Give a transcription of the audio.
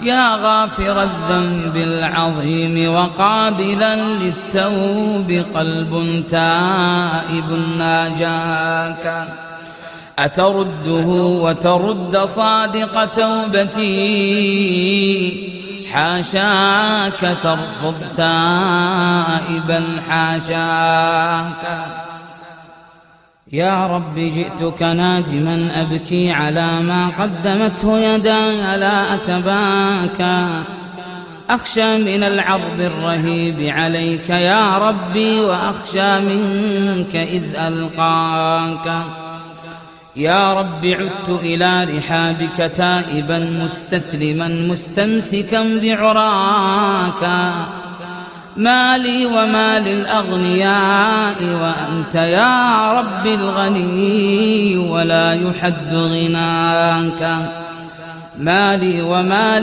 يا غافر الذنب العظيم وقابلا للتوب قلب تائب ناجاك أترده وترد صادق توبتي حاشاك ترفض تائبا حاشاك يا رب جئتك نادما أبكي على ما قدمته يداي لا أتباكى أخشى من العرض الرهيب عليك يا ربي وأخشى منك إذ ألقاك يا رب عدت إلى رحابك تائبا مستسلما مستمسكا بعراك ما لي وما للأغنياء وأنت يا رب الغني ولا يحد غناك ما لي وما